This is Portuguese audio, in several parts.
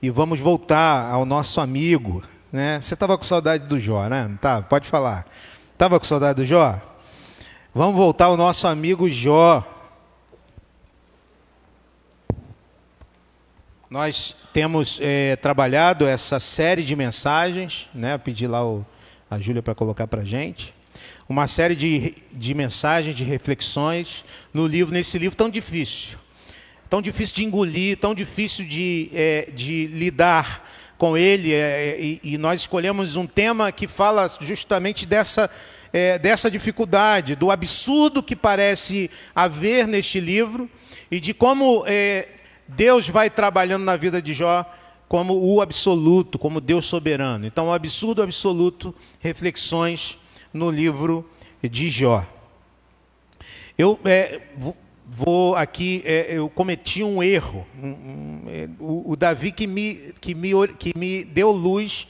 e vamos voltar ao nosso amigo, né? Você estava com saudade do Jó, né? Não tá? Pode falar. Estava com saudade do Jó? Vamos voltar ao nosso amigo Jó. Nós temos trabalhado essa série de mensagens, né? Pedi lá a Júlia para colocar para a gente. Uma série de mensagens, de reflexões nesse livro tão difícil de engolir, tão difícil de lidar com ele. E nós escolhemos um tema que fala justamente dessa dificuldade, do absurdo que parece haver neste livro e de como Deus vai trabalhando na vida de Jó como o absoluto, como Deus soberano. Então, o absurdo absoluto, reflexões no livro de Jó. Eu cometi um erro. O Davi que me deu luz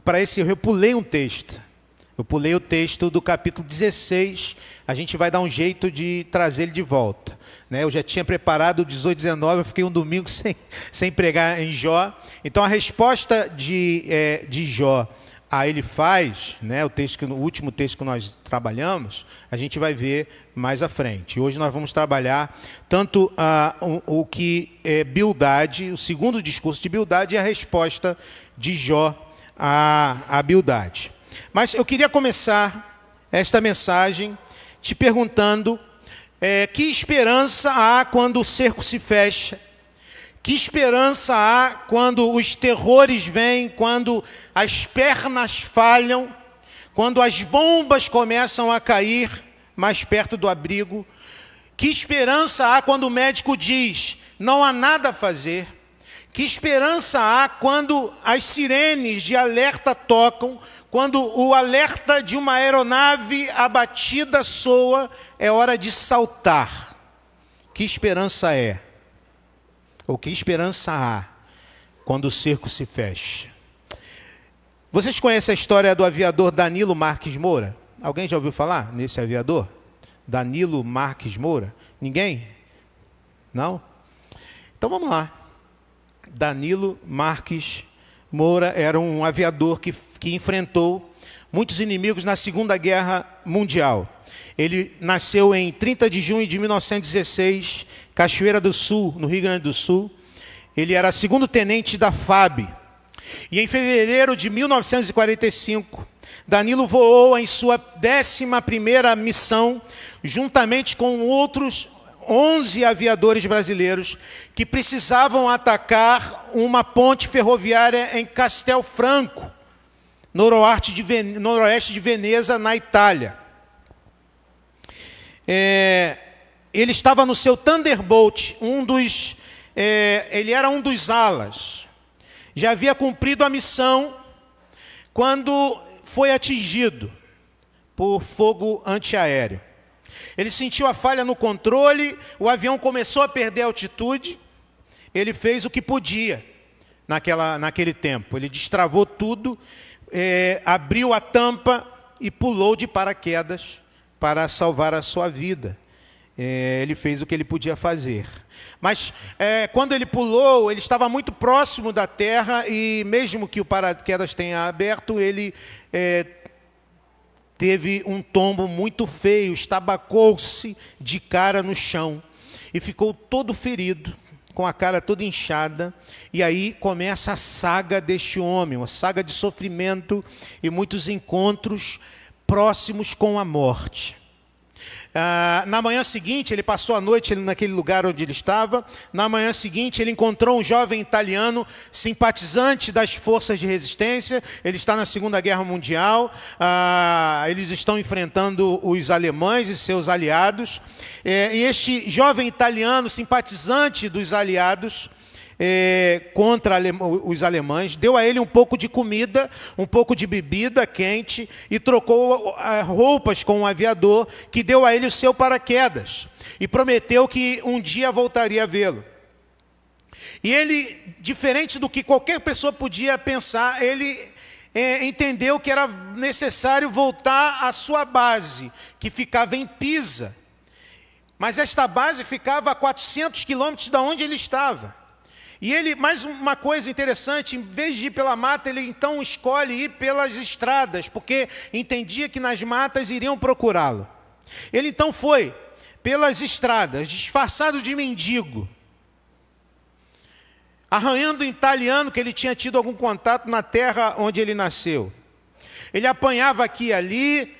para esse erro. Eu pulei um texto. Eu pulei o texto do capítulo 16. A gente vai dar um jeito de trazer ele de volta. Né? Eu já tinha preparado o 18, 19, eu fiquei um domingo sem pregar em Jó. Então, a resposta de Jó a ele faz, né, o último texto que nós trabalhamos, a gente vai ver mais à frente. Hoje nós vamos trabalhar tanto o que é Bildade, o segundo discurso de Bildade, e a resposta de Jó a Bildade. Mas eu queria começar esta mensagem te perguntando que esperança há quando o cerco se fecha? Que esperança há quando os terrores vêm, quando as pernas falham, quando as bombas começam a cair mais perto do abrigo? Que esperança há quando o médico diz, não há nada a fazer? Que esperança há quando as sirenes de alerta tocam, quando o alerta de uma aeronave abatida soa, é hora de saltar? Que esperança é? Ou que esperança há quando o cerco se fecha? Vocês conhecem a história do aviador Danilo Marques Moura? Alguém já ouviu falar nesse aviador? Danilo Marques Moura? Ninguém? Não? Então vamos lá. Danilo Marques Moura era um aviador que enfrentou muitos inimigos na Segunda Guerra Mundial. Ele nasceu em 30 de junho de 1916, Cachoeira do Sul, no Rio Grande do Sul. Ele era segundo-tenente da FAB. E em fevereiro de 1945, Danilo voou em sua 11ª missão, juntamente com outros 11 aviadores brasileiros que precisavam atacar uma ponte ferroviária em Castel Franco, noroeste de Veneza, na Itália. Ele estava no seu Thunderbolt, ele era um dos alas. Já havia cumprido a missão quando foi atingido por fogo antiaéreo. Ele sentiu a falha no controle, o avião começou a perder altitude. Ele fez o que podia naquele tempo. Ele destravou tudo, abriu a tampa e pulou de paraquedas para salvar a sua vida. Ele fez o que ele podia fazer. Mas quando ele pulou, ele estava muito próximo da terra e mesmo que o paraquedas tenha aberto, ele teve um tombo muito feio, estabacou-se de cara no chão e ficou todo ferido, com a cara toda inchada. E aí começa a saga deste homem, uma saga de sofrimento e muitos encontros próximos com a morte. Na manhã seguinte, ele passou a noite naquele lugar onde ele estava. Na manhã seguinte, ele encontrou um jovem italiano, simpatizante das forças de resistência. Ele está na Segunda Guerra Mundial. Eles estão enfrentando os alemães e seus aliados. E este jovem italiano, simpatizante dos aliados, contra os alemães, deu a ele um pouco de comida, um pouco de bebida quente e trocou roupas com um aviador que deu a ele o seu paraquedas e prometeu que um dia voltaria a vê-lo. E ele, diferente do que qualquer pessoa podia pensar, ele entendeu que era necessário voltar à sua base, que ficava em Pisa. Mas esta base ficava a 400 quilômetros de onde ele estava. E ele, mais uma coisa interessante, em vez de ir pela mata, ele então escolhe ir pelas estradas, porque entendia que nas matas iriam procurá-lo. Ele então foi pelas estradas, disfarçado de mendigo, arranhando em italiano, que ele tinha tido algum contato na terra onde ele nasceu. Ele apanhava aqui e ali,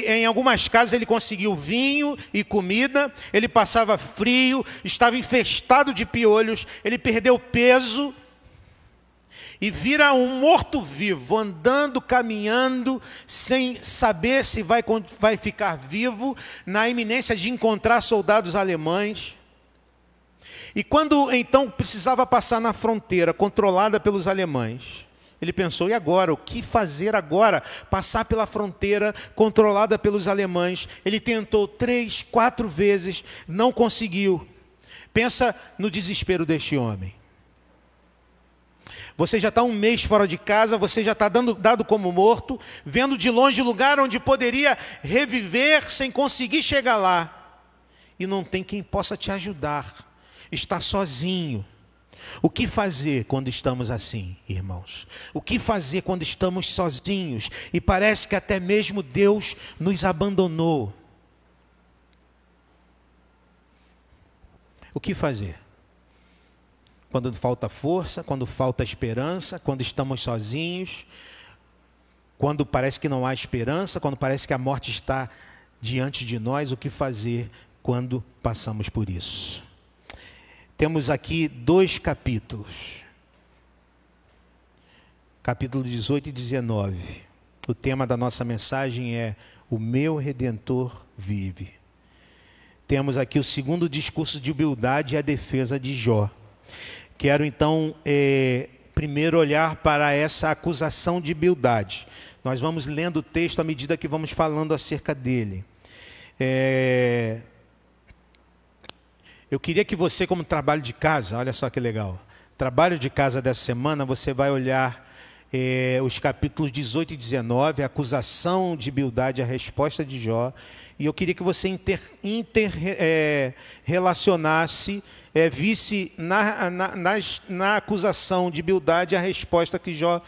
em algumas casas ele conseguiu vinho e comida, ele passava frio, estava infestado de piolhos, ele perdeu peso e vira um morto-vivo, andando, caminhando, sem saber se vai ficar vivo, na iminência de encontrar soldados alemães. E quando então precisava passar na fronteira, controlada pelos alemães, ele pensou, e agora? O que fazer agora? Passar pela fronteira controlada pelos alemães. Ele tentou 3, 4 vezes, não conseguiu. Pensa no desespero deste homem. Você já está um mês fora de casa, você já está dado como morto, vendo de longe o lugar onde poderia reviver sem conseguir chegar lá. E não tem quem possa te ajudar. Está sozinho. O que fazer quando estamos assim, irmãos? O que fazer quando estamos sozinhos e parece que até mesmo Deus nos abandonou? O que fazer? Quando falta força, quando falta esperança, quando estamos sozinhos, quando parece que não há esperança, quando parece que a morte está diante de nós, o que fazer quando passamos por isso? Temos aqui 2 capítulos. Capítulo 18 e 19. O tema da nossa mensagem é: o meu Redentor vive. Temos aqui o segundo discurso de humildade e a defesa de Jó. Quero então primeiro olhar para essa acusação de humildade. Nós vamos lendo o texto à medida que vamos falando acerca dele. Eu queria que você, como trabalho de casa, olha só que legal, trabalho de casa dessa semana, você vai olhar os capítulos 18 e 19, a acusação de humildade, a resposta de Jó, e eu queria que você relacionasse, visse na acusação de humildade a resposta que Jó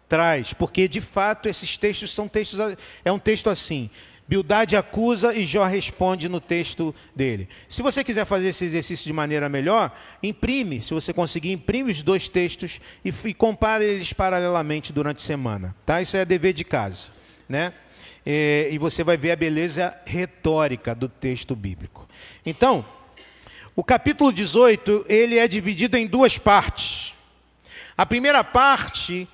traz, porque de fato esses textos são textos, é um texto assim: Bildade acusa e Jó responde no texto dele. Se você quiser fazer esse exercício de maneira melhor, imprime, se você conseguir, imprime os 2 textos e compare eles paralelamente durante a semana. Tá? Isso é dever de casa, né? E você vai ver a beleza retórica do texto bíblico. Então, o capítulo 18, ele é dividido em 2 partes. A primeira parte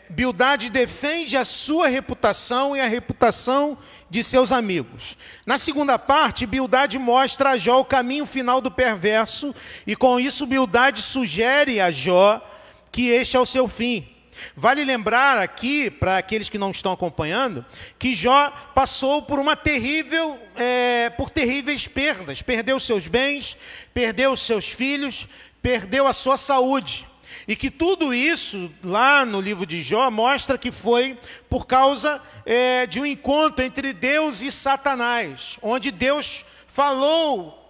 Bildade defende a sua reputação e a reputação de seus amigos. Na segunda parte, Bildade mostra a Jó o caminho final do perverso, e com isso Bildade sugere a Jó que este é o seu fim. Vale lembrar aqui, para aqueles que não estão acompanhando, que Jó passou por por terríveis perdas. Perdeu seus bens, perdeu os seus filhos, perdeu a sua saúde. E que tudo isso, lá no livro de Jó, mostra que foi por causa de um encontro entre Deus e Satanás, onde Deus falou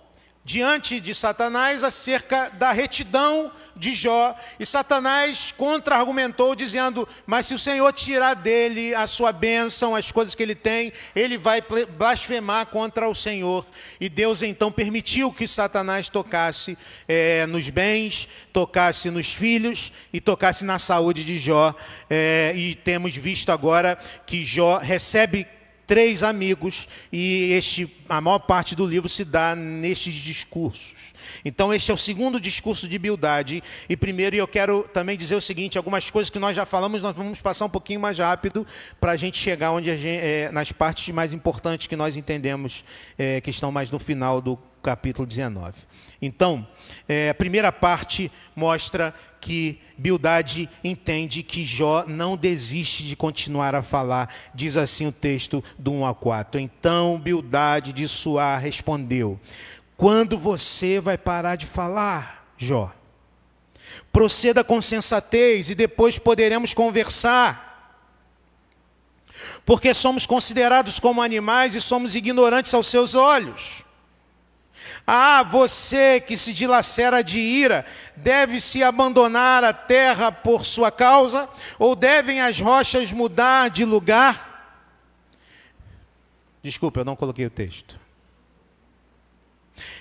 diante de Satanás acerca da retidão de Jó, e Satanás contra-argumentou dizendo: mas se o Senhor tirar dele a sua bênção, as coisas que ele tem, ele vai blasfemar contra o Senhor. E Deus então permitiu que Satanás tocasse nos bens, tocasse nos filhos e tocasse na saúde de Jó. E temos visto agora que Jó recebe 3 amigos, e a maior parte do livro se dá nestes discursos. Então este é o segundo discurso de Bildade. E primeiro eu quero também dizer o seguinte: algumas coisas que nós já falamos, nós vamos passar um pouquinho mais rápido para a gente chegar onde nas partes mais importantes que nós entendemos, que estão mais no final do capítulo 19. Então, a primeira parte mostra que Bildade entende que Jó não desiste de continuar a falar. Diz assim o texto do 1 a 4. Então Bildade de Suá respondeu: quando você vai parar de falar, Jó? Proceda com sensatez e depois poderemos conversar. Porque somos considerados como animais e somos ignorantes aos seus olhos. Ah, você que se dilacera de ira, deve-se abandonar a terra por sua causa? Ou devem as rochas mudar de lugar? Desculpa, eu não coloquei o texto.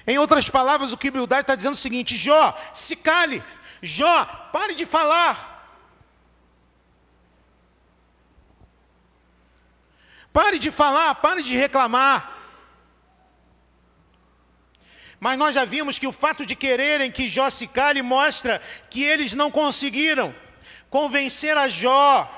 Em outras palavras, o que Bildade está dizendo é o seguinte: Jó, se cale. Jó, pare de falar. Pare de falar, pare de reclamar. Mas nós já vimos que o fato de quererem que Jó se cale mostra que eles não conseguiram convencer a Jó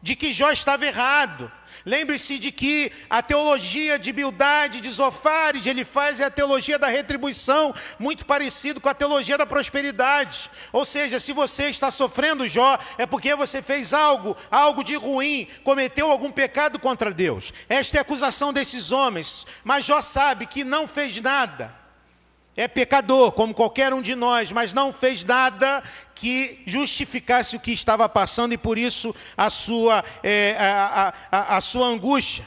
de que Jó estava errado. Lembre-se de que a teologia de Bildade, de Zofar e de Elifaz é a teologia da retribuição, muito parecido com a teologia da prosperidade. Ou seja, se você está sofrendo, Jó, é porque você fez algo de ruim, cometeu algum pecado contra Deus. Esta é a acusação desses homens, mas Jó sabe que não fez nada. É pecador, como qualquer um de nós, mas não fez nada que justificasse o que estava passando e por isso a sua angústia.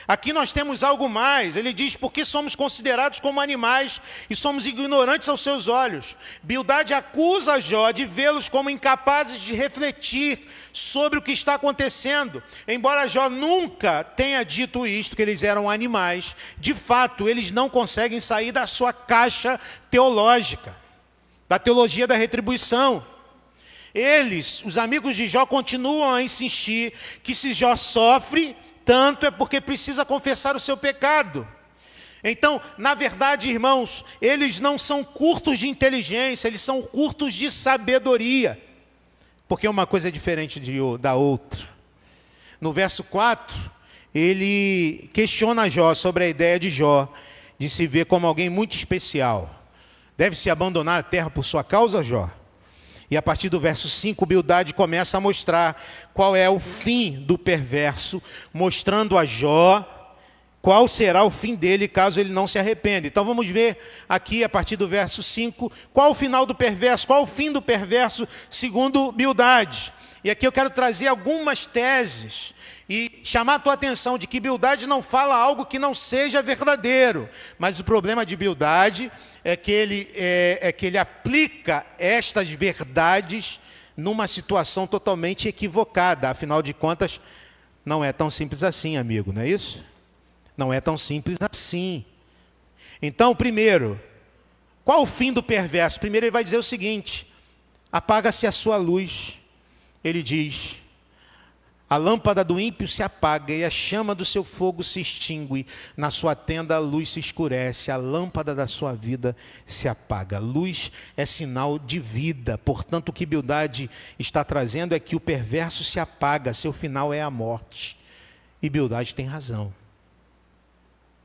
Aqui nós temos algo mais. Ele diz: porque somos considerados como animais e somos ignorantes aos seus olhos. Bildade acusa Jó de vê-los como incapazes de refletir sobre o que está acontecendo. Embora Jó nunca tenha dito isto, que eles eram animais, de fato, eles não conseguem sair da sua caixa teológica, da teologia da retribuição. Eles, os amigos de Jó, continuam a insistir que se Jó sofre tanto é porque precisa confessar o seu pecado. Então, na verdade, irmãos, eles não são curtos de inteligência, eles são curtos de sabedoria. Porque uma coisa é diferente da outra. No verso 4, ele questiona Jó sobre a ideia de Jó de se ver como alguém muito especial. Deve-se abandonar a terra por sua causa, Jó? E a partir do verso 5, Bildade começa a mostrar qual é o fim do perverso, mostrando a Jó qual será o fim dele caso ele não se arrependa. Então vamos ver aqui, a partir do verso 5, qual o final do perverso, qual o fim do perverso, segundo Bildade. E aqui eu quero trazer algumas teses e chamar a tua atenção de que Bildade não fala algo que não seja verdadeiro. Mas o problema de Bildade é que ele aplica estas verdades numa situação totalmente equivocada. Afinal de contas, não é tão simples assim, amigo, não é isso? Não é tão simples assim. Então, primeiro, qual o fim do perverso? Primeiro ele vai dizer o seguinte: apaga-se a sua luz. Ele diz: a lâmpada do ímpio se apaga e a chama do seu fogo se extingue. Na sua tenda a luz se escurece, a lâmpada da sua vida se apaga. Luz é sinal de vida. Portanto, o que Bildade está trazendo é que o perverso se apaga, seu final é a morte. E Bildade tem razão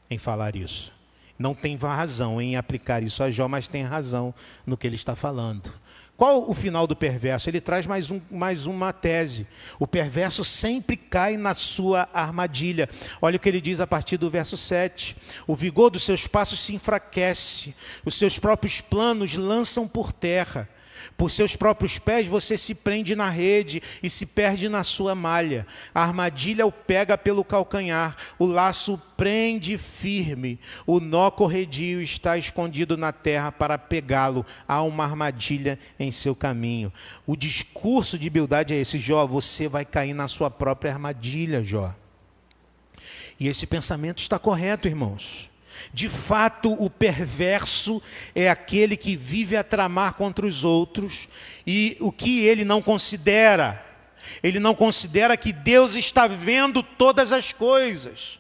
em falar isso. Não tem razão em aplicar isso a Jó, mas tem razão no que ele está falando. Qual o final do perverso? Ele traz mais uma tese. O perverso sempre cai na sua armadilha. Olha o que ele diz a partir do verso 7. O vigor dos seus passos se enfraquece, os seus próprios planos lançam por terra. Por seus próprios pés você se prende na rede e se perde na sua malha. A armadilha o pega pelo calcanhar, o laço o prende firme. O nó corredio está escondido na terra para pegá-lo. Há uma armadilha em seu caminho. O discurso de Bildade é esse: Jó, você vai cair na sua própria armadilha, Jó. E esse pensamento está correto, irmãos. De fato, o perverso é aquele que vive a tramar contra os outros, e o que ele não considera que Deus está vendo todas as coisas.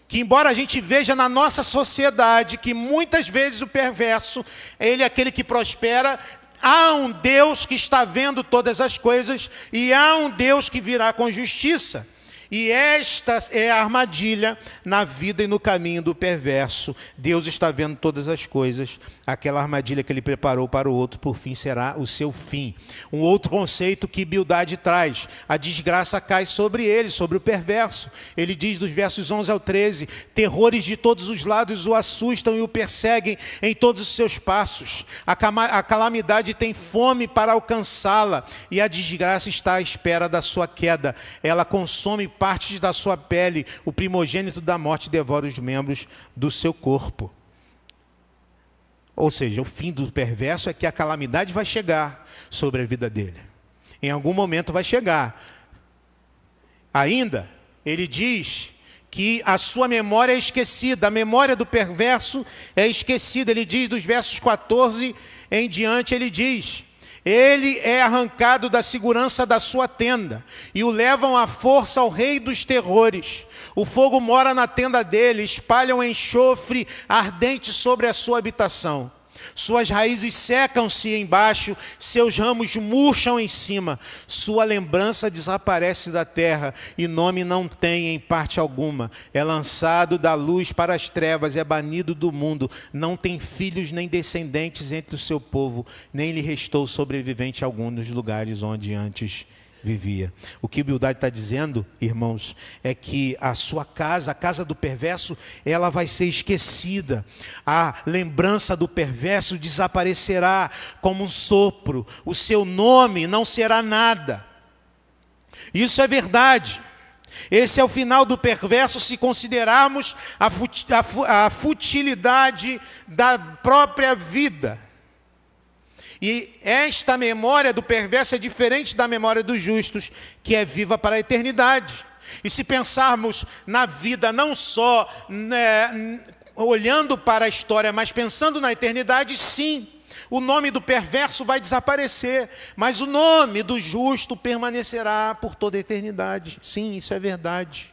Que embora a gente veja na nossa sociedade que muitas vezes o perverso, ele é aquele que prospera, há um Deus que está vendo todas as coisas e há um Deus que virá com justiça. E esta é a armadilha na vida e no caminho do perverso. Deus está vendo todas as coisas. Aquela armadilha que ele preparou para o outro, por fim, será o seu fim. Um outro conceito que Bildade traz: a desgraça cai sobre ele, sobre o perverso. Ele diz dos versos 11 ao 13: terrores de todos os lados o assustam e o perseguem em todos os seus passos. A calamidade tem fome para alcançá-la e a desgraça está à espera da sua queda. Ela consome partes da sua pele, o primogênito da morte devora os membros do seu corpo. Ou seja, o fim do perverso é que a calamidade vai chegar sobre a vida dele. Em algum momento vai chegar. Ainda, ele diz que a sua memória é esquecida, a memória do perverso é esquecida. Ele diz, dos versos 14 em diante, ele diz: ele é arrancado da segurança da sua tenda e o levam à força ao rei dos terrores. O fogo mora na tenda dele, espalham enxofre ardente sobre a sua habitação. Suas raízes secam-se embaixo, seus ramos murcham em cima. Sua lembrança desaparece da terra e nome não tem em parte alguma. É lançado da luz para as trevas, é banido do mundo. Não tem filhos nem descendentes entre o seu povo, nem lhe restou sobrevivente algum nos lugares onde antes vivia. O que Bildade está dizendo, irmãos, é que a sua casa, a casa do perverso, ela vai ser esquecida. A lembrança do perverso desaparecerá como um sopro. O seu nome não será nada. Isso é verdade. Esse é o final do perverso se considerarmos a futilidade da própria vida. E esta memória do perverso é diferente da memória dos justos, que é viva para a eternidade. E se pensarmos na vida não só olhando para a história, mas pensando na eternidade, sim, o nome do perverso vai desaparecer, mas o nome do justo permanecerá por toda a eternidade. Sim, isso é verdade.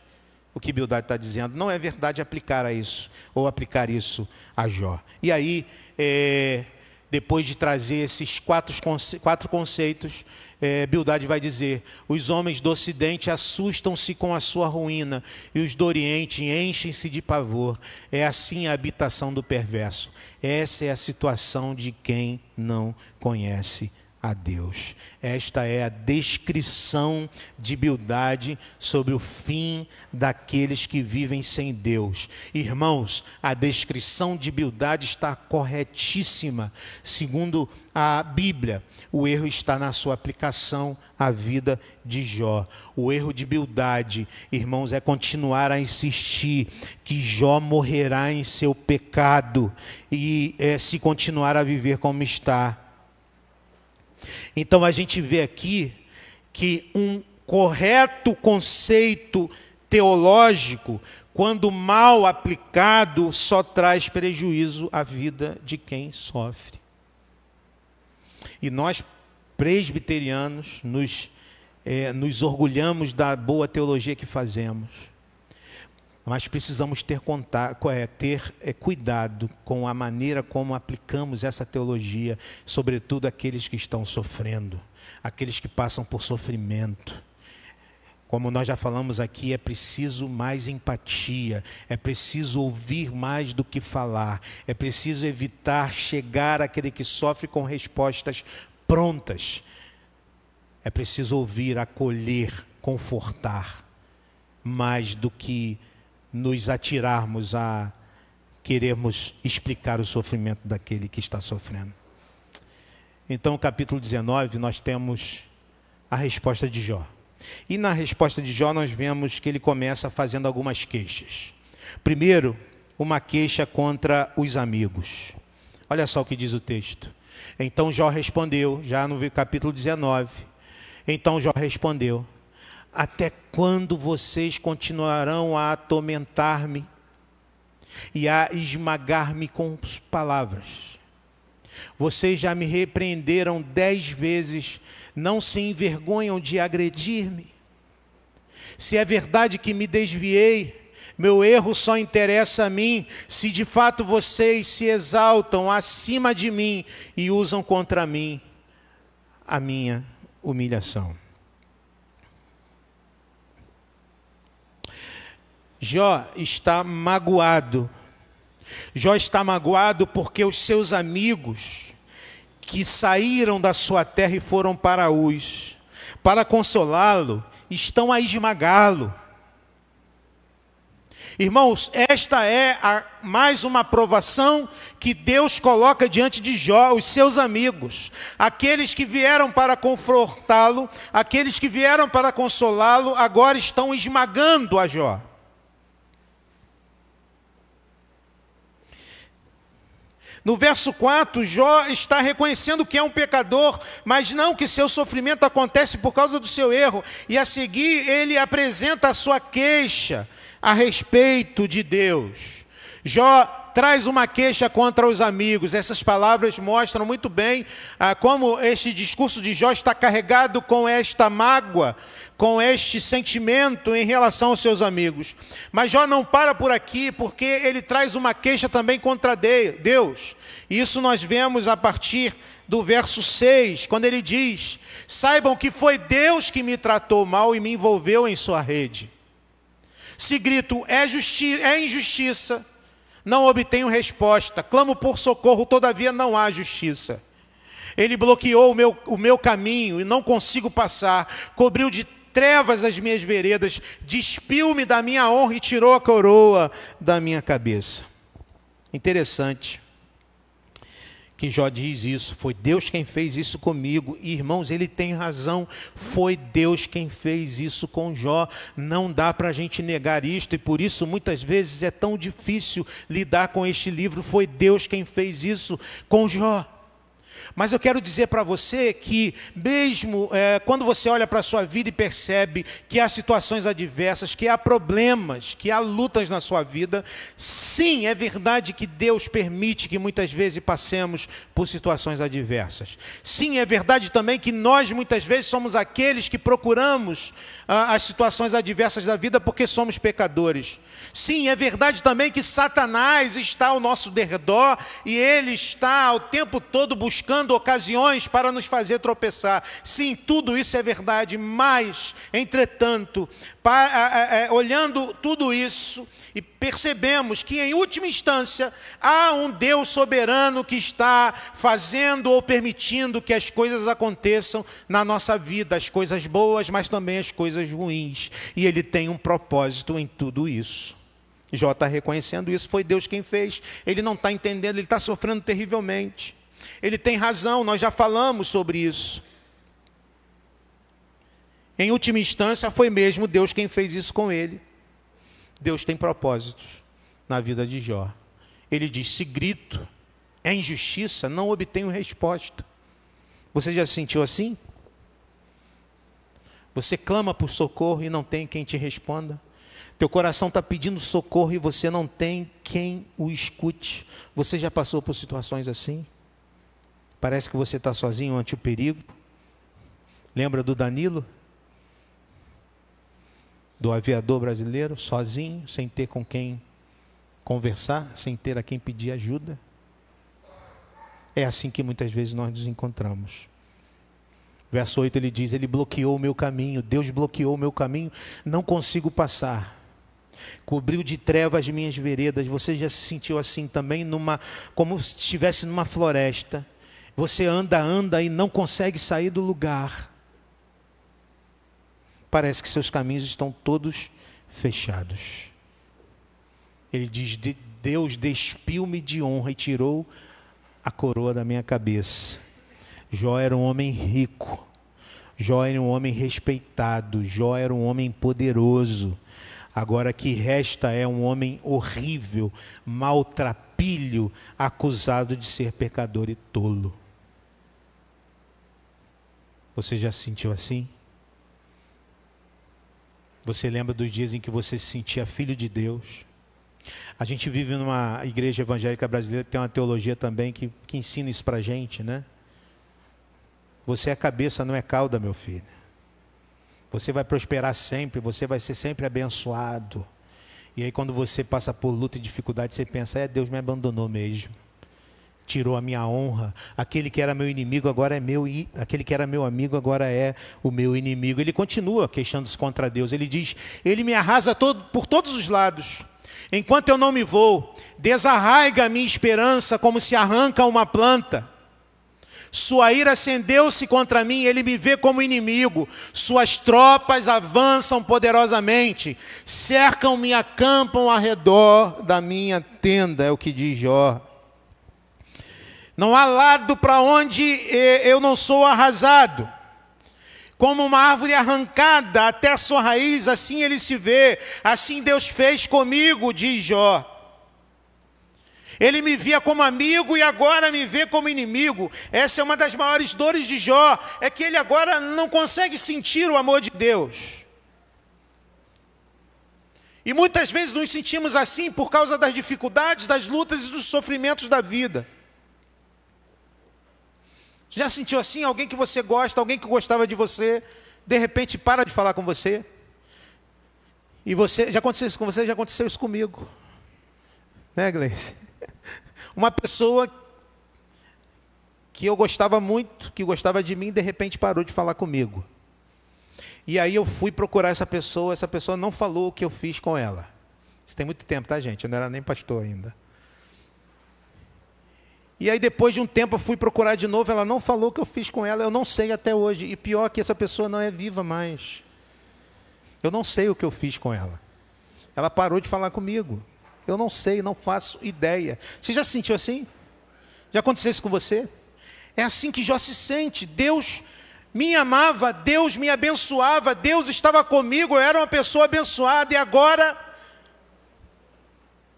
O que Bildade está dizendo, não é verdade aplicar a isso, ou aplicar isso a Jó. E aí, depois de trazer esses quatro conceitos, Bildade vai dizer: os homens do ocidente assustam-se com a sua ruína, e os do oriente enchem-se de pavor. É assim a habitação do perverso. Essa é a situação de quem não conhece a Deus. Esta é a descrição de Bildade sobre o fim daqueles que vivem sem Deus. Irmãos, a descrição de Bildade está corretíssima. Segundo a Bíblia, o erro está na sua aplicação à vida de Jó. O erro de Bildade, irmãos, é continuar a insistir que Jó morrerá em seu pecado e se continuar a viver como está. Então a gente vê aqui que um correto conceito teológico, quando mal aplicado, só traz prejuízo à vida de quem sofre. E nós, presbiterianos, nos orgulhamos da boa teologia que fazemos. Mas precisamos ter cuidado com a maneira como aplicamos essa teologia, sobretudo aqueles que estão sofrendo, aqueles que passam por sofrimento. Como nós já falamos aqui, é preciso mais empatia, é preciso ouvir mais do que falar, é preciso evitar chegar àquele que sofre com respostas prontas. É preciso ouvir, acolher, confortar, mais do que nos atirarmos a querermos explicar o sofrimento daquele que está sofrendo. Então, no capítulo 19, nós temos a resposta de Jó. E na resposta de Jó, nós vemos que ele começa fazendo algumas queixas. Primeiro, uma queixa contra os amigos. Olha só o que diz o texto. Então Jó respondeu, já no capítulo 19. Então Jó respondeu: até quando vocês continuarão a atormentar-me e a esmagar-me com palavras? Vocês já me repreenderam 10 vezes, não se envergonham de agredir-me? Se é verdade que me desviei, meu erro só interessa a mim, se de fato vocês se exaltam acima de mim e usam contra mim a minha humilhação. Jó está magoado. Jó está magoado porque os seus amigos que saíram da sua terra e foram para Uz, para consolá-lo, estão a esmagá-lo. Irmãos, esta é mais uma provação que Deus coloca diante de Jó, os seus amigos, aqueles que vieram para confortá-lo, aqueles que vieram para consolá-lo, agora estão esmagando a Jó. No verso 4, Jó está reconhecendo que é um pecador, mas não que seu sofrimento acontece por causa do seu erro. E a seguir, ele apresenta a sua queixa a respeito de Deus. Jó traz uma queixa contra os amigos. Essas palavras mostram muito bem como este discurso de Jó está carregado com esta mágoa, com este sentimento em relação aos seus amigos. Mas Jó não para por aqui, porque ele traz uma queixa também contra Deus. E isso nós vemos a partir do verso 6, quando ele diz: saibam que foi Deus que me tratou mal e me envolveu em sua rede. Se grito, é injustiça, não obtenho resposta. Clamo por socorro, todavia não há justiça. Ele bloqueou o meu caminho e não consigo passar. Cobriu de trevas as minhas veredas. Despiu-me da minha honra e tirou a coroa da minha cabeça. Interessante que Jó diz isso. Foi Deus quem fez isso comigo. E, irmãos, ele tem razão. Foi Deus quem fez isso com Jó. Não dá para a gente negar isto. E por isso, muitas vezes, é tão difícil lidar com este livro. Foi Deus quem fez isso com Jó. Mas eu quero dizer para você que mesmo quando você olha para a sua vida e percebe que há situações adversas, que há problemas, que há lutas na sua vida, sim, é verdade que Deus permite que muitas vezes passemos por situações adversas. Sim, é verdade também que nós muitas vezes somos aqueles que procuramos as situações adversas da vida porque somos pecadores. Sim, é verdade também que Satanás está ao nosso derredor e ele está o tempo todo buscando ocasiões para nos fazer tropeçar. Sim, tudo isso é verdade, mas, entretanto, olhando tudo isso, e percebemos que, em última instância, há um Deus soberano que está fazendo ou permitindo que as coisas aconteçam na nossa vida, as coisas boas, mas também as coisas ruins. E Ele tem um propósito em tudo isso. Jó está reconhecendo isso, foi Deus quem fez. Ele não está entendendo, ele está sofrendo terrivelmente. Ele tem razão, nós já falamos sobre isso. Em última instância, foi mesmo Deus quem fez isso com ele. Deus tem propósitos na vida de Jó. Ele diz: se grito, é injustiça, não obtenho resposta. Você já se sentiu assim? Você clama por socorro e não tem quem te responda? Teu coração está pedindo socorro e você não tem quem o escute. Você já passou por situações assim? Parece que você está sozinho ante o perigo. Lembra do Danilo? Do aviador brasileiro, sozinho, sem ter com quem conversar, sem ter a quem pedir ajuda. É assim que muitas vezes nós nos encontramos. Verso 8 ele diz: ele bloqueou o meu caminho, Deus bloqueou o meu caminho, não consigo passar. Cobriu de trevas as minhas veredas. Você já se sentiu assim também, como se estivesse numa floresta. Você anda e não consegue sair do lugar. Parece que seus caminhos estão todos fechados. Ele diz: Deus despiu-me de honra e tirou a coroa da minha cabeça. Jó era um homem rico. Jó era um homem respeitado. Jó era um homem poderoso. Agora que resta é um homem horrível, maltrapilho, acusado de ser pecador e tolo. Você já se sentiu assim? Você lembra dos dias em que você se sentia filho de Deus? A gente vive numa igreja evangélica brasileira que tem uma teologia também que ensina isso pra gente, né? Você é cabeça, não é cauda, meu filho. Você vai prosperar sempre, você vai ser sempre abençoado. E aí quando você passa por luta e dificuldade, você pensa: Deus me abandonou mesmo. Tirou a minha honra. Aquele que era meu inimigo agora é meu, e aquele que era meu amigo agora é o meu inimigo. Ele continua queixando-se contra Deus. Ele diz: ele me arrasa por todos os lados. Enquanto eu não me vou, desarraiga a minha esperança como se arranca uma planta. Sua ira acendeu-se contra mim, ele me vê como inimigo. Suas tropas avançam poderosamente, cercam-me e acampam ao redor da minha tenda, é o que diz Jó. Não há lado para onde eu não sou arrasado. Como uma árvore arrancada até a sua raiz, assim ele se vê. Assim Deus fez comigo, diz Jó. Ele me via como amigo e agora me vê como inimigo. Essa é uma das maiores dores de Jó, é que ele agora não consegue sentir o amor de Deus. E muitas vezes nos sentimos assim por causa das dificuldades, das lutas e dos sofrimentos da vida. Já sentiu assim? Alguém que você gosta, alguém que gostava de você, de repente para de falar com você? E você, já aconteceu isso com você? Já aconteceu isso comigo. Né, Gleice? Uma pessoa que eu gostava muito, que gostava de mim, de repente parou de falar comigo. E aí eu fui procurar essa pessoa não falou o que eu fiz com ela. Isso tem muito tempo, tá, gente? Eu não era nem pastor ainda. E aí depois de um tempo eu fui procurar de novo, ela não falou o que eu fiz com ela, eu não sei até hoje. E pior que essa pessoa não é viva mais. Eu não sei o que eu fiz com ela. Ela parou de falar comigo. Eu não sei, não faço ideia. Você já se sentiu assim? Já aconteceu isso com você? É assim que Jó se sente. Deus me amava, Deus me abençoava, Deus estava comigo, eu era uma pessoa abençoada e agora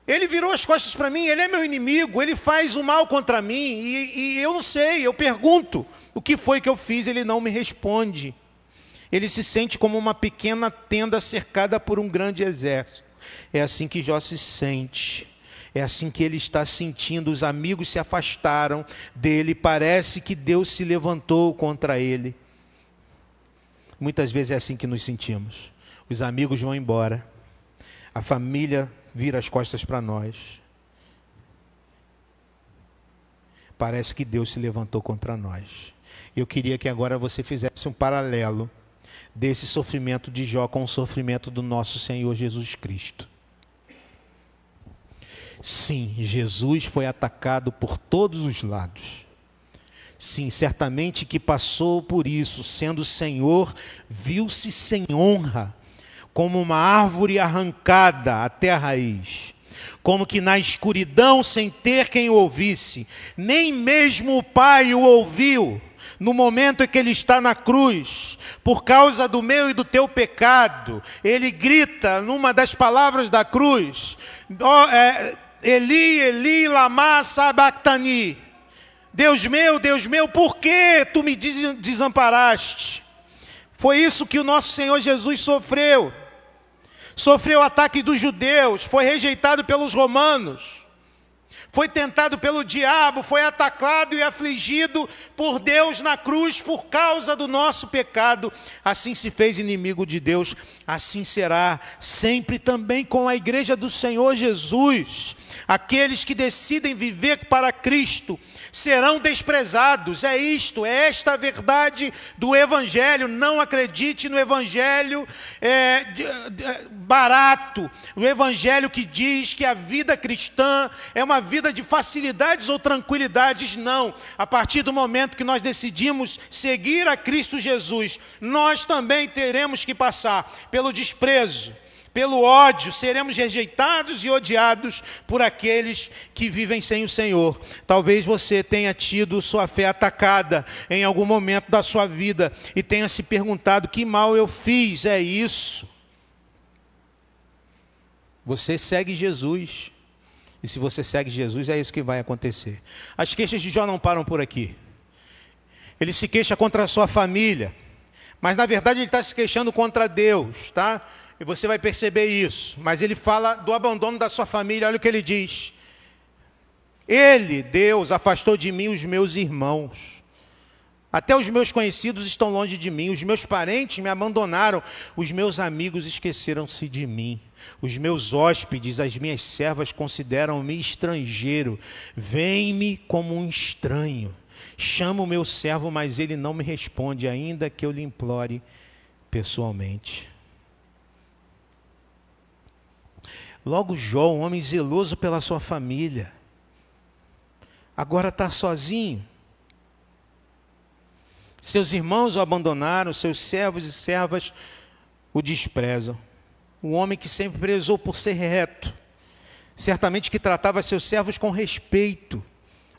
Ele virou as costas para mim, Ele é meu inimigo, Ele faz o mal contra mim e eu não sei, eu pergunto o que foi que eu fiz, Ele não me responde. Ele se sente como uma pequena tenda cercada por um grande exército. É assim que Jó se sente. É assim que ele está sentindo. Os amigos se afastaram dele. Parece que Deus se levantou contra ele. Muitas vezes é assim que nos sentimos. Os amigos vão embora. A família vira as costas para nós. Parece que Deus se levantou contra nós. Eu queria que agora você fizesse um paralelo desse sofrimento de Jó com o sofrimento do nosso Senhor Jesus Cristo. Sim, Jesus foi atacado por todos os lados. Sim, certamente que passou por isso, sendo Senhor, viu-se sem honra, como uma árvore arrancada até a raiz, como que na escuridão sem ter quem o ouvisse, nem mesmo o Pai o ouviu. No momento em que ele está na cruz, por causa do meu e do teu pecado, ele grita numa das palavras da cruz, Eli, Eli, lama sabachthani. Deus meu, por que tu me desamparaste? Foi isso que o nosso Senhor Jesus sofreu. Sofreu ataque dos judeus, foi rejeitado pelos romanos. Foi tentado pelo diabo, foi atacado e afligido por Deus na cruz por causa do nosso pecado. Assim se fez inimigo de Deus, assim será sempre também com a igreja do Senhor Jesus. Aqueles que decidem viver para Cristo serão desprezados. É isto, é esta a verdade do Evangelho. Não acredite no Evangelho barato, no Evangelho que diz que a vida cristã é uma vida de facilidades ou tranquilidades. Não. A partir do momento que nós decidimos seguir a Cristo Jesus, nós também teremos que passar pelo desprezo, pelo ódio, seremos rejeitados e odiados por aqueles que vivem sem o Senhor. Talvez você tenha tido sua fé atacada em algum momento da sua vida e tenha se perguntado, que mal eu fiz? É isso. Você segue Jesus. E se você segue Jesus, é isso que vai acontecer. As queixas de Jó não param por aqui. Ele se queixa contra a sua família, mas na verdade ele está se queixando contra Deus, tá? E você vai perceber isso. Mas ele fala do abandono da sua família. Olha o que ele diz. Ele, Deus, afastou de mim os meus irmãos. Até os meus conhecidos estão longe de mim. Os meus parentes me abandonaram. Os meus amigos esqueceram-se de mim. Os meus hóspedes, as minhas servas, consideram-me estrangeiro. Vem-me como um estranho. Chamo o meu servo, mas ele não me responde, ainda que eu lhe implore pessoalmente. Logo Jó, um homem zeloso pela sua família, agora está sozinho. Seus irmãos o abandonaram, seus servos e servas o desprezam. Um homem que sempre prezou por ser reto, certamente que tratava seus servos com respeito,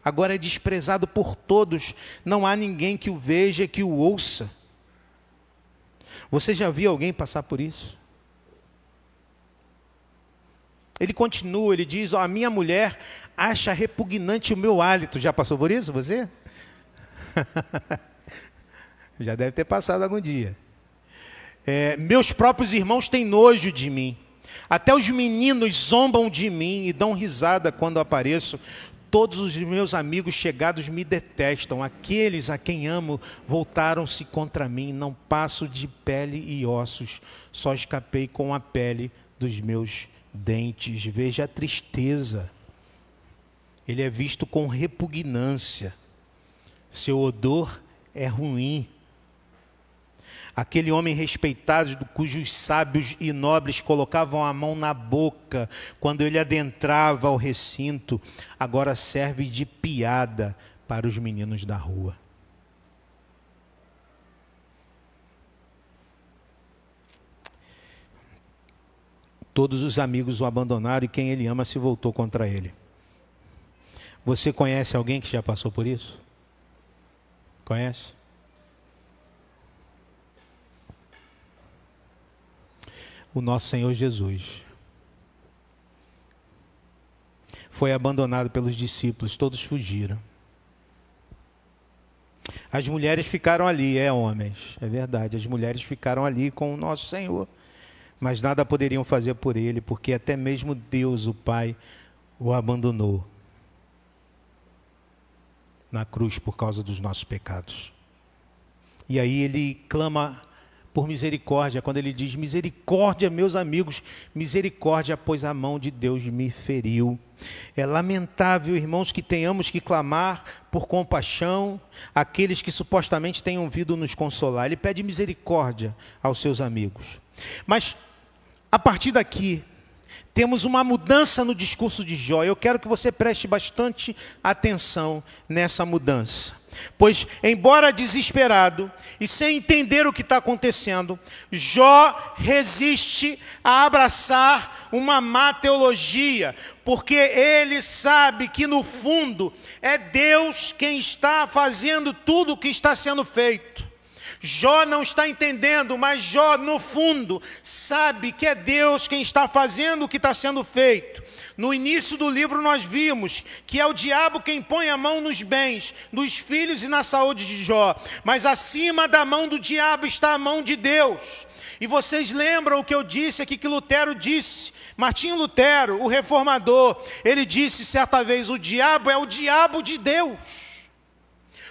agora é desprezado por todos, não há ninguém que o veja, que o ouça. Você já viu alguém passar por isso? Ele continua, ele diz, a minha mulher acha repugnante o meu hálito. Já passou por isso, você? Já deve ter passado algum dia. Meus próprios irmãos têm nojo de mim. Até os meninos zombam de mim e dão risada quando apareço. Todos os meus amigos chegados me detestam. Aqueles a quem amo voltaram-se contra mim. Não passo de pele e ossos. Só escapei com a pele dos meus dentes. Veja a tristeza. Ele é visto com repugnância. Seu odor é ruim. Aquele homem respeitado, cujos sábios e nobres colocavam a mão na boca quando ele adentrava o recinto, agora serve de piada para os meninos da rua. Todos os amigos o abandonaram e quem ele ama se voltou contra ele. Você conhece alguém que já passou por isso? Conhece? O nosso Senhor Jesus foi abandonado pelos discípulos, todos fugiram. As mulheres ficaram ali, homens, é verdade, as mulheres ficaram ali com o nosso Senhor, mas nada poderiam fazer por ele, porque até mesmo Deus, o Pai, o abandonou na cruz por causa dos nossos pecados. E aí ele clama por misericórdia, quando ele diz: misericórdia, meus amigos, misericórdia, pois a mão de Deus me feriu. É lamentável, irmãos, que tenhamos que clamar por compaixão àqueles que supostamente tenham vindo nos consolar. Ele pede misericórdia aos seus amigos. Mas, a partir daqui, temos uma mudança no discurso de Jó. Eu quero que você preste bastante atenção nessa mudança. Pois, embora desesperado e sem entender o que está acontecendo, Jó resiste a abraçar uma má teologia, porque ele sabe que no fundo é Deus quem está fazendo tudo o que está sendo feito. Jó não está entendendo, mas Jó, no fundo, sabe que é Deus quem está fazendo o que está sendo feito. No início do livro nós vimos que é o diabo quem põe a mão nos bens, nos filhos e na saúde de Jó. Mas acima da mão do diabo está a mão de Deus. E vocês lembram o que eu disse aqui, que Lutero disse? Martinho Lutero, o reformador, ele disse certa vez: o diabo é o diabo de Deus.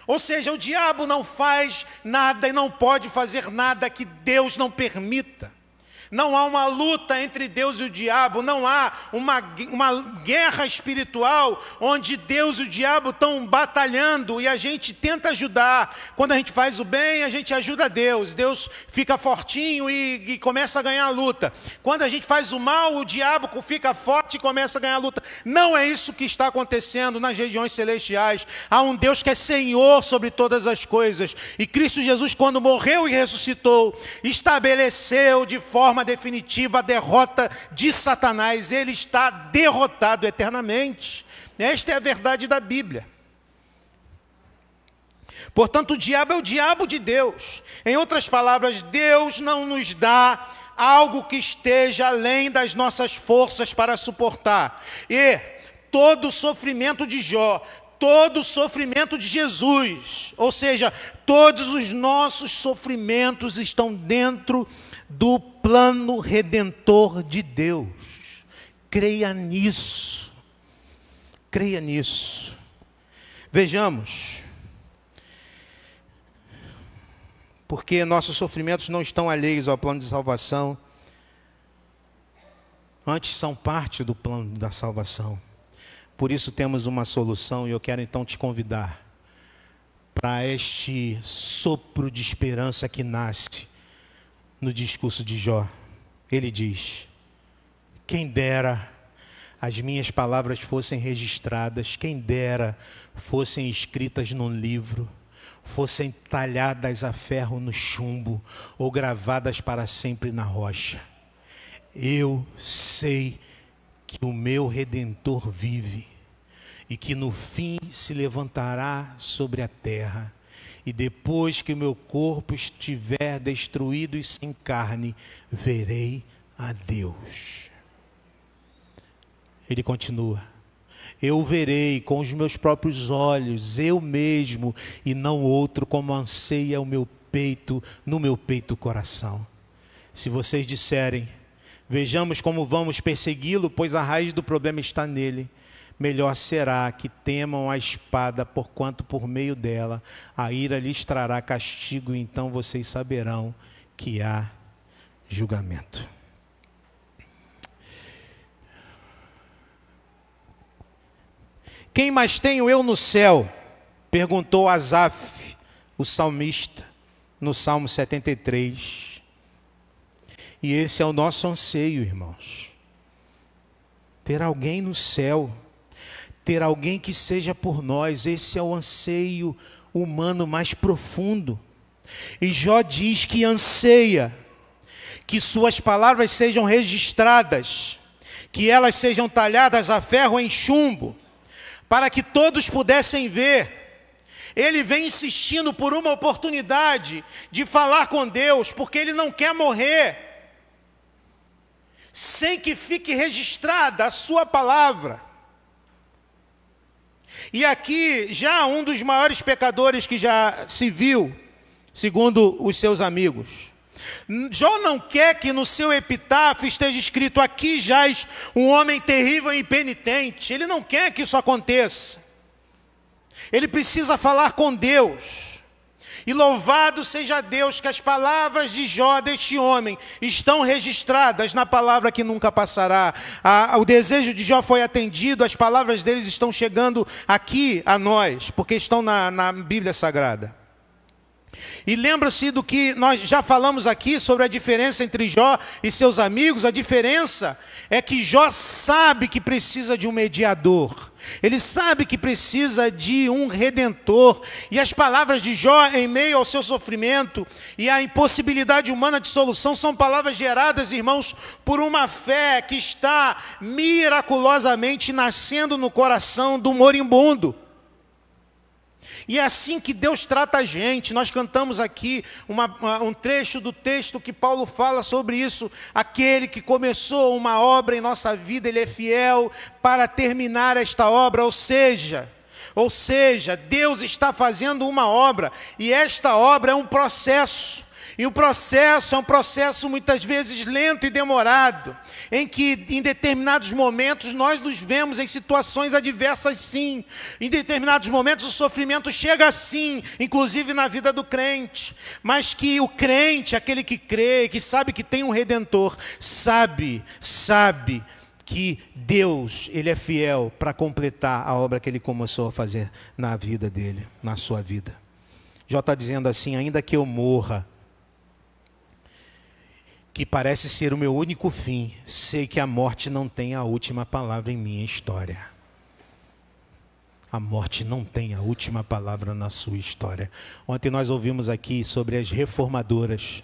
Ou seja, o diabo não faz nada e não pode fazer nada que Deus não permita. Não há uma luta entre Deus e o diabo, não há uma guerra espiritual onde Deus e o diabo estão batalhando e a gente tenta ajudar. Quando a gente faz o bem, a gente ajuda Deus. Deus fica fortinho e começa a ganhar a luta. Quando a gente faz o mal, o diabo fica forte e começa a ganhar a luta. Não é isso que está acontecendo nas regiões celestiais. Há um Deus que é Senhor sobre todas as coisas. E Cristo Jesus, quando morreu e ressuscitou, estabeleceu de forma definitiva a derrota de Satanás. Ele está derrotado eternamente. Esta é a verdade da Bíblia. Portanto, o diabo é o diabo de Deus. Em outras palavras, Deus não nos dá algo que esteja além das nossas forças para suportar. E todo o sofrimento de Jó, todo o sofrimento de Jesus, ou seja, todos os nossos sofrimentos estão dentro do plano redentor de Deus. Creia nisso. Creia nisso. Vejamos. Porque nossos sofrimentos não estão alheios ao plano de salvação. Antes são parte do plano da salvação. Por isso temos uma solução e eu quero então te convidar para este sopro de esperança que nasce no discurso de Jó. Ele diz: quem dera as minhas palavras fossem registradas, quem dera fossem escritas num livro, fossem talhadas a ferro no chumbo ou gravadas para sempre na rocha. Eu sei que o meu Redentor vive e que no fim se levantará sobre a terra. E depois que o meu corpo estiver destruído e sem carne, verei a Deus. Ele continua: Eu o verei com os meus próprios olhos, eu mesmo, e não outro, como anseia o meu peito, no meu peito o coração. Se vocês disserem, vejamos como vamos persegui-lo, pois a raiz do problema está nele, melhor será que temam a espada, porquanto por meio dela a ira lhes trará castigo, e então vocês saberão que há julgamento. Quem mais tenho eu no céu? Perguntou Asaf, o salmista, no Salmo 73. E esse é o nosso anseio, irmãos. Ter alguém no céu, ter alguém que seja por nós, esse é o anseio humano mais profundo. E Jó diz que anseia que suas palavras sejam registradas, que elas sejam talhadas a ferro em chumbo, para que todos pudessem ver. Ele vem insistindo por uma oportunidade de falar com Deus, porque ele não quer morrer sem que fique registrada a sua palavra. E aqui, já um dos maiores pecadores que já se viu, segundo os seus amigos, Jó não quer que no seu epitáfio esteja escrito: aqui jaz um homem terrível e impenitente. Ele não quer que isso aconteça. Ele precisa falar com Deus. E louvado seja Deus que as palavras de Jó, deste homem, estão registradas na palavra que nunca passará. O desejo de Jó foi atendido, as palavras deles estão chegando aqui a nós, porque estão na Bíblia Sagrada. E lembra-se do que nós já falamos aqui sobre a diferença entre Jó e seus amigos. A diferença é que Jó sabe que precisa de um mediador. Ele sabe que precisa de um redentor. E as palavras de Jó, em meio ao seu sofrimento e à impossibilidade humana de solução, são palavras geradas, irmãos, por uma fé que está miraculosamente nascendo no coração do moribundo. E é assim que Deus trata a gente. Nós cantamos aqui um trecho do texto que Paulo fala sobre isso. Aquele que começou uma obra em nossa vida, Ele é fiel para terminar esta obra. Ou seja, Deus está fazendo uma obra, e esta obra é um processo. E o processo é um processo muitas vezes lento e demorado, em que em determinados momentos nós nos vemos em situações adversas, sim. Em determinados momentos o sofrimento chega sim, inclusive na vida do crente. Mas que o crente, aquele que crê, que sabe que tem um Redentor, sabe que Deus, Ele é fiel para completar a obra que Ele começou a fazer na vida dele, na sua vida. Jó está dizendo assim: ainda que eu morra, que parece ser o meu único fim, sei que a morte não tem a última palavra em minha história. A morte não tem a última palavra na sua história. Ontem nós ouvimos aqui sobre as reformadoras.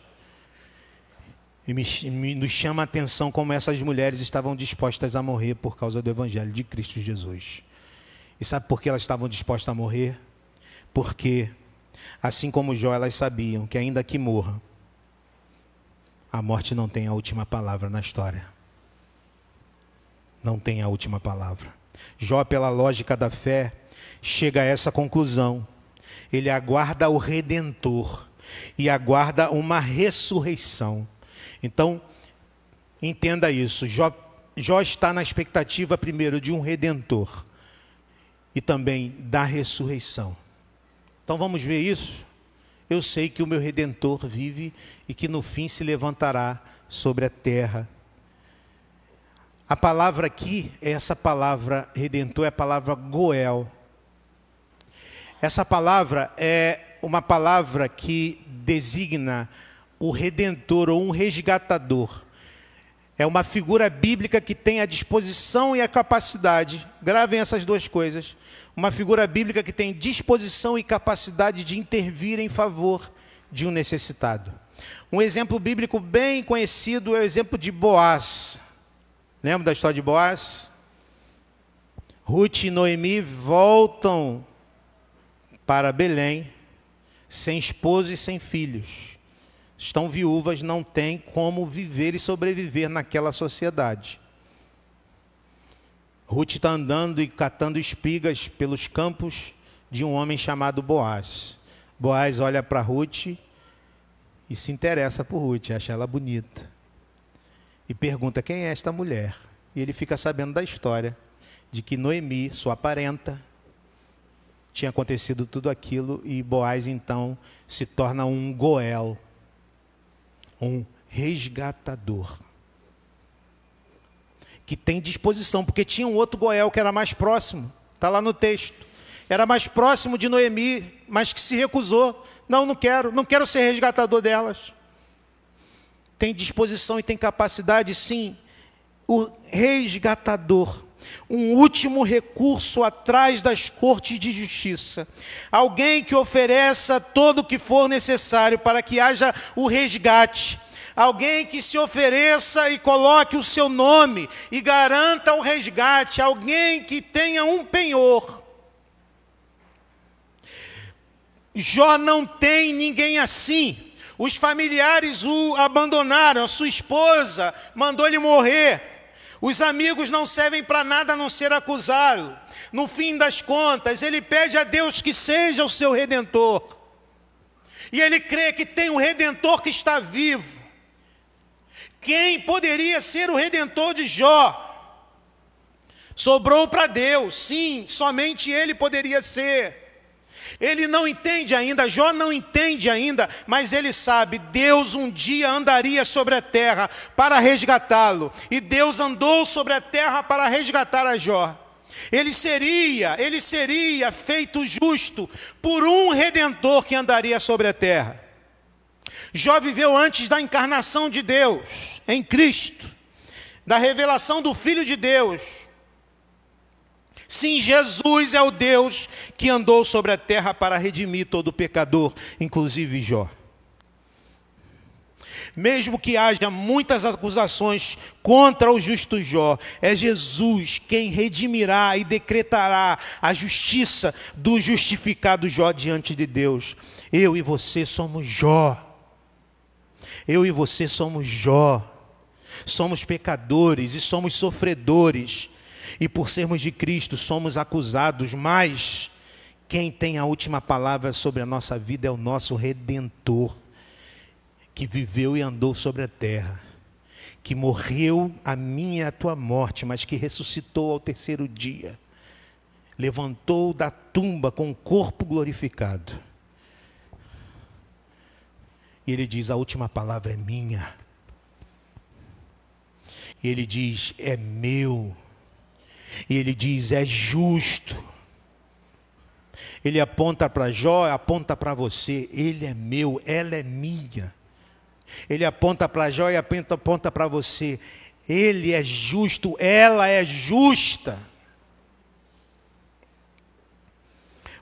E nos chama a atenção como essas mulheres estavam dispostas a morrer por causa do Evangelho de Cristo Jesus. E sabe por que elas estavam dispostas a morrer? Porque, assim como Jó, elas sabiam que ainda que morra, a morte não tem a última palavra na história. Não tem a última palavra. Jó, pela lógica da fé, chega a essa conclusão. Ele aguarda o Redentor e aguarda uma ressurreição. Então, entenda isso. Jó está na expectativa, primeiro, de um Redentor e também da ressurreição. Então, vamos ver isso? Eu sei que o meu Redentor vive e que no fim se levantará sobre a terra. A palavra aqui, essa palavra Redentor, é a palavra Goel. Essa palavra é uma palavra que designa o Redentor ou um resgatador. É uma figura bíblica que tem a disposição e a capacidade, gravem essas duas coisas, uma figura bíblica que tem disposição e capacidade de intervir em favor de um necessitado. Um exemplo bíblico bem conhecido é o exemplo de Boaz. Lembra da história de Boaz? Ruth e Noemi voltam para Belém, sem esposo e sem filhos. Estão viúvas, não têm como viver e sobreviver naquela sociedade. Ruth está andando e catando espigas pelos campos de um homem chamado Boaz. Boaz olha para Ruth e se interessa por Ruth, acha ela bonita. E pergunta quem é esta mulher. E ele fica sabendo da história, de que Noemi, sua parenta, tinha acontecido tudo aquilo, e Boaz então se torna um Goel, um resgatador, que tem disposição, porque tinha um outro Goel que era mais próximo, está lá no texto, era mais próximo de Noemi, mas que se recusou. Não quero ser resgatador delas. Tem disposição e tem capacidade, sim, o resgatador, um último recurso atrás das cortes de justiça, alguém que ofereça todo o que for necessário para que haja o resgate, alguém que se ofereça e coloque o seu nome e garanta o resgate, alguém que tenha um penhor. Jó não tem ninguém assim. Os familiares o abandonaram, a sua esposa mandou ele morrer. Os amigos não servem para nada a não ser acusá-lo. No fim das contas, ele pede a Deus que seja o seu Redentor. E ele crê que tem um Redentor que está vivo. Quem poderia ser o Redentor de Jó? Sobrou para Deus, sim, somente ele poderia ser. Ele não entende ainda, Jó não entende ainda, mas ele sabe, Deus um dia andaria sobre a terra para resgatá-lo. E Deus andou sobre a terra para resgatar a Jó. Ele seria feito justo por um Redentor que andaria sobre a terra. Jó viveu antes da encarnação de Deus, em Cristo, da revelação do Filho de Deus. Sim, Jesus é o Deus que andou sobre a terra para redimir todo pecador, inclusive Jó. Mesmo que haja muitas acusações contra o justo Jó, é Jesus quem redimirá e decretará a justiça do justificado Jó diante de Deus. Eu e você somos Jó. Eu e você somos Jó. Somos pecadores e somos sofredores. E por sermos de Cristo somos acusados, mas quem tem a última palavra sobre a nossa vida é o nosso Redentor, que viveu e andou sobre a terra, que morreu a minha e a tua morte, mas que ressuscitou ao terceiro dia, levantou da tumba com o corpo glorificado. E ele diz, a última palavra é minha. E ele diz, é meu. E ele diz, é justo. Ele aponta para Jó, aponta para você, ele é meu, ela é minha. Ele aponta para Jó e aponta para você, ele é justo, ela é justa.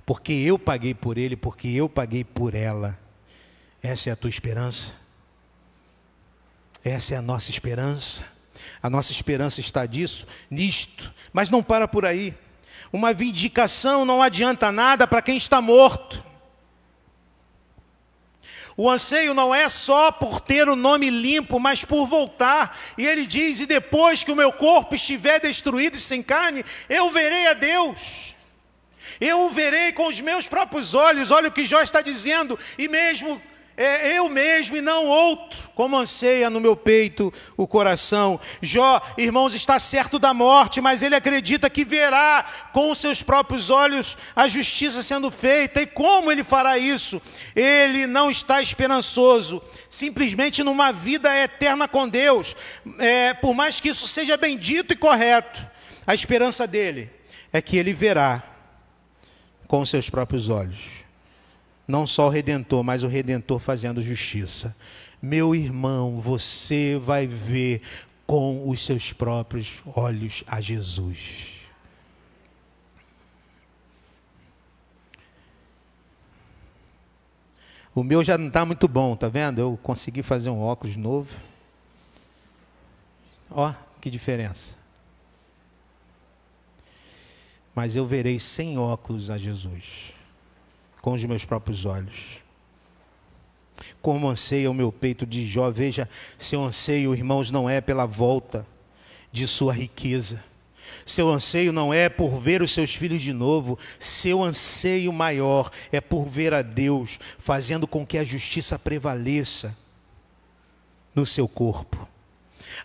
Porque eu paguei por ele, porque eu paguei por ela. Essa é a tua esperança? Essa é a nossa esperança? A nossa esperança está nisto, mas não para por aí. Uma vindicação não adianta nada para quem está morto. O anseio não é só por ter o nome limpo, mas por voltar. E ele diz, e depois que o meu corpo estiver destruído e sem carne, eu verei a Deus. Eu o verei com os meus próprios olhos. Olha o que Jó está dizendo, e mesmo... eu mesmo e não outro, como anseia no meu peito o coração. Jó, irmãos, está certo da morte, mas ele acredita que verá com os seus próprios olhos a justiça sendo feita. E como ele fará isso? Ele não está esperançoso, simplesmente numa vida eterna com Deus. Por mais que isso seja bendito e correto, a esperança dele é que ele verá com os seus próprios olhos. Não só o Redentor, mas o Redentor fazendo justiça. Meu irmão, você vai ver com os seus próprios olhos a Jesus. O meu já não está muito bom, tá vendo? Eu consegui fazer um óculos novo. Ó, que diferença. Mas eu verei sem óculos a Jesus, com os meus próprios olhos. Como anseia o meu peito de Jó. Veja, seu anseio, irmãos, não é pela volta de sua riqueza. Seu anseio não é por ver os seus filhos de novo. Seu anseio maior é por ver a Deus fazendo com que a justiça prevaleça no seu corpo.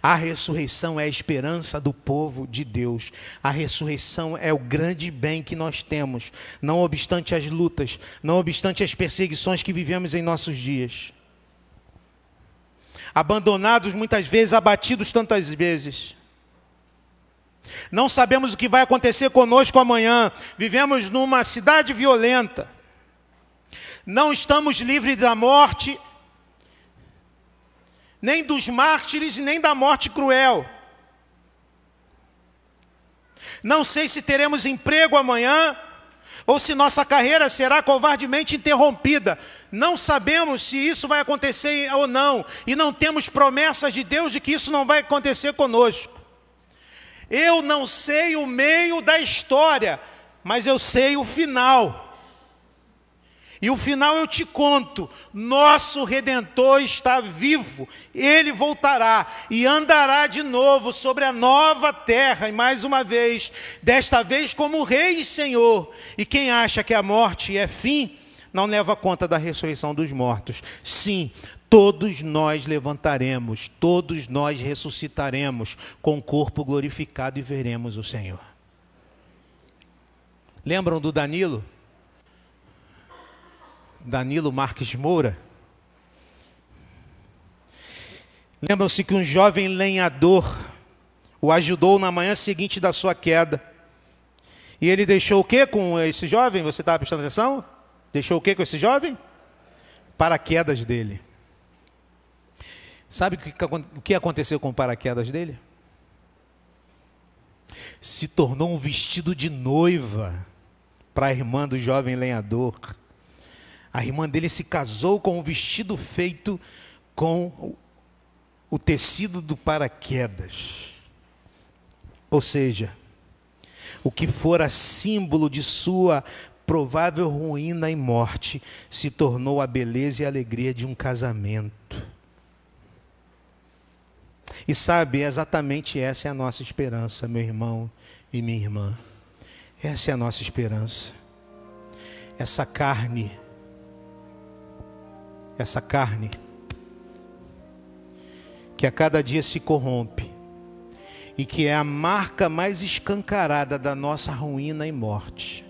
A ressurreição é a esperança do povo de Deus. A ressurreição é o grande bem que nós temos, não obstante as lutas, não obstante as perseguições que vivemos em nossos dias. Abandonados muitas vezes, abatidos tantas vezes. Não sabemos o que vai acontecer conosco amanhã. Vivemos numa cidade violenta. Não estamos livres da morte, nem dos mártires, nem da morte cruel. Não sei se teremos emprego amanhã, ou se nossa carreira será covardemente interrompida. Não sabemos se isso vai acontecer ou não, e não temos promessas de Deus de que isso não vai acontecer conosco. Eu não sei o meio da história, mas eu sei o final. E o final eu te conto: nosso Redentor está vivo, Ele voltará e andará de novo sobre a nova terra, e mais uma vez, desta vez como Rei e Senhor. E quem acha que a morte é fim, não leva conta da ressurreição dos mortos. Sim, todos nós levantaremos, todos nós ressuscitaremos com o corpo glorificado e veremos o Senhor. Lembram do Danilo? Danilo Marques Moura. Lembram-se que um jovem lenhador o ajudou na manhã seguinte da sua queda. E ele deixou o que com esse jovem? Você estava prestando atenção? Deixou o que com esse jovem? Paraquedas dele. Sabe o que aconteceu com o paraquedas dele? Se tornou um vestido de noiva para a irmã do jovem lenhador. A irmã dele se casou com um vestido feito com o tecido do paraquedas. Ou seja, o que fora símbolo de sua provável ruína e morte, se tornou a beleza e a alegria de um casamento. E sabe, exatamente essa é a nossa esperança, meu irmão e minha irmã. Essa é a nossa esperança. Essa carne que a cada dia se corrompe e que é a marca mais escancarada da nossa ruína e morte,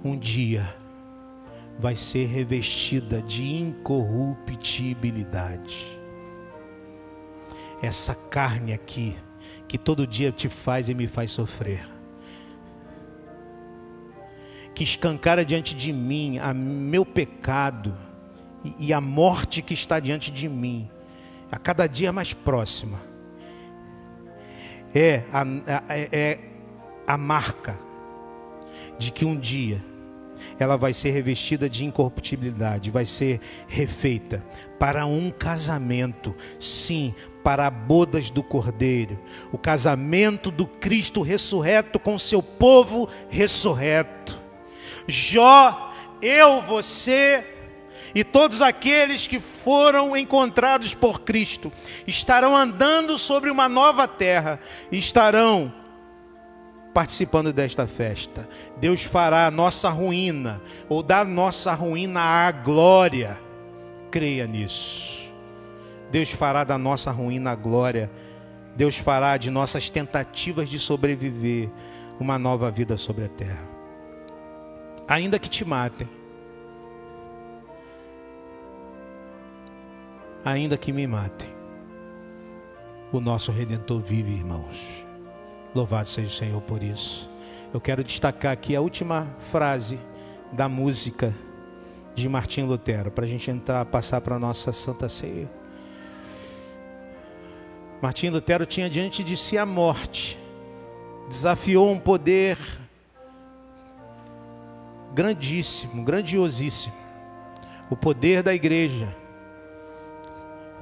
um dia vai ser revestida de incorruptibilidade. Essa carne aqui, que todo dia te faz e me faz sofrer, que escancara diante de mim a meu pecado e a morte que está diante de mim, a cada dia mais próxima, é a marca de que um dia ela vai ser revestida de incorruptibilidade, vai ser refeita para um casamento, sim, para bodas do Cordeiro, o casamento do Cristo ressurreto com seu povo ressurreto. Jó, eu, você e todos aqueles que foram encontrados por Cristo estarão andando sobre uma nova terra e estarão participando desta festa. Deus fará a nossa ruína, ou da nossa ruína à glória. Creia nisso. Deus fará da nossa ruína a glória. Deus fará de nossas tentativas de sobreviver uma nova vida sobre a terra. Ainda que te matem, ainda que me matem, o nosso Redentor vive, irmãos. Louvado seja o Senhor por isso. Eu quero destacar aqui a última frase da música de Martim Lutero, para a gente passar para a nossa Santa Ceia. Martim Lutero tinha diante de si a morte, desafiou um poder grandíssimo, grandiosíssimo, o poder da igreja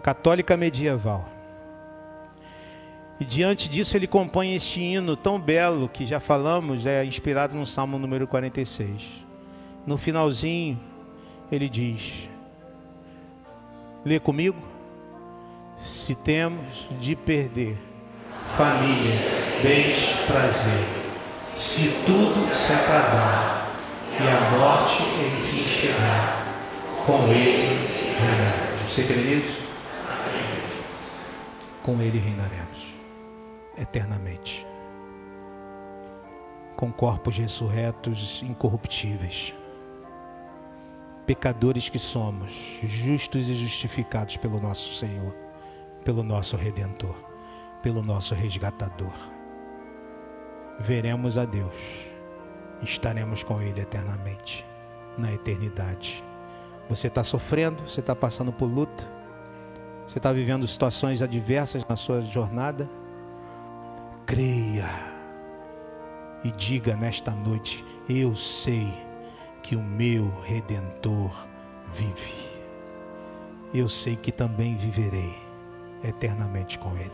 católica medieval. E diante disso ele compõe este hino tão belo que já falamos, é inspirado no Salmo número 46. No finalzinho ele diz, lê comigo: se temos de perder família, bens prazer, se tudo se acabar e a morte enfim chegar, com ele reinaremos. Você crê nisso? Com ele reinaremos eternamente, com corpos ressurretos incorruptíveis, pecadores que somos, justos e justificados pelo nosso Senhor, pelo nosso Redentor, pelo nosso Resgatador. Veremos a Deus, estaremos com Ele eternamente, na eternidade. Você está sofrendo, você está passando por luta, você está vivendo situações adversas na sua jornada. Creia e diga nesta noite: eu sei que o meu Redentor vive. Eu sei que também viverei eternamente com Ele.